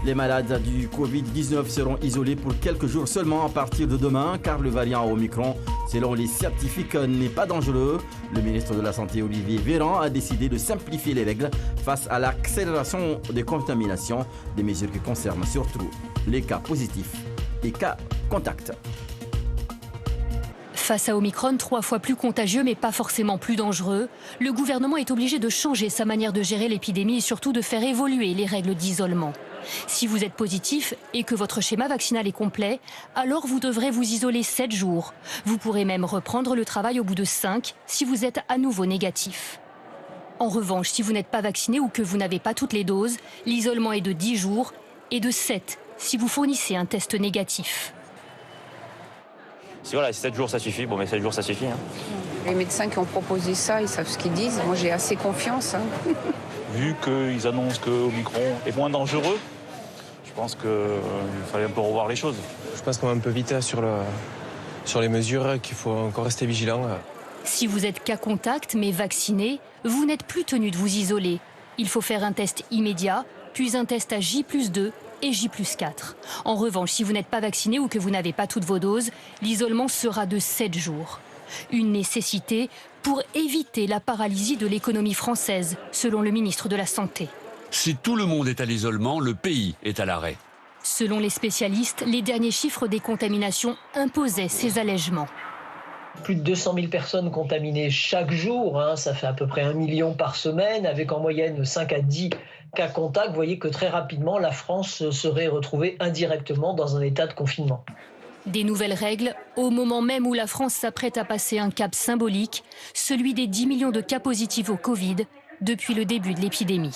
Les malades du Covid-19 seront isolés pour quelques jours seulement à partir de demain car le variant Omicron, selon les scientifiques, n'est pas dangereux. Le ministre de la Santé, Olivier Véran, a décidé de simplifier les règles face à l'accélération des contaminations, des mesures qui concernent surtout les cas positifs et cas contacts. Face à Omicron, 3 fois plus contagieux mais pas forcément plus dangereux, le gouvernement est obligé de changer sa manière de gérer l'épidémie et surtout de faire évoluer les règles d'isolement. Si vous êtes positif et que votre schéma vaccinal est complet, alors vous devrez vous isoler 7 jours. Vous pourrez même reprendre le travail au bout de 5 si vous êtes à nouveau négatif. En revanche, si vous n'êtes pas vacciné ou que vous n'avez pas toutes les doses, l'isolement est de 10 jours et de 7 si vous fournissez un test négatif. Si voilà, 7 jours ça suffit, bon mais 7 jours ça suffit. Les médecins qui ont proposé ça, ils savent ce qu'ils disent. Moi j'ai assez confiance. Vu qu'ils annoncent que Omicron est moins dangereux, je pense qu'il fallait un peu revoir les choses. Je pense qu'on va un peu vite sur les mesures, qu'il faut encore rester vigilant. Si vous êtes cas contact mais vacciné, vous n'êtes plus tenu de vous isoler. Il faut faire un test immédiat, puis un test à J+2 et J+4. En revanche, si vous n'êtes pas vacciné ou que vous n'avez pas toutes vos doses, l'isolement sera de 7 jours. Une nécessité pour éviter la paralysie de l'économie française, selon le ministre de la Santé. Si tout le monde est à l'isolement, le pays est à l'arrêt. Selon les spécialistes, les derniers chiffres des contaminations imposaient ces allègements. Plus de 200 000 personnes contaminées chaque jour, ça fait à peu près 1 million par semaine, avec en moyenne 5 à 10 cas contacts. Vous voyez que très rapidement, la France serait retrouvée indirectement dans un état de confinement. Des nouvelles règles au moment même où la France s'apprête à passer un cap symbolique, celui des 10 millions de cas positifs au Covid depuis le début de l'épidémie.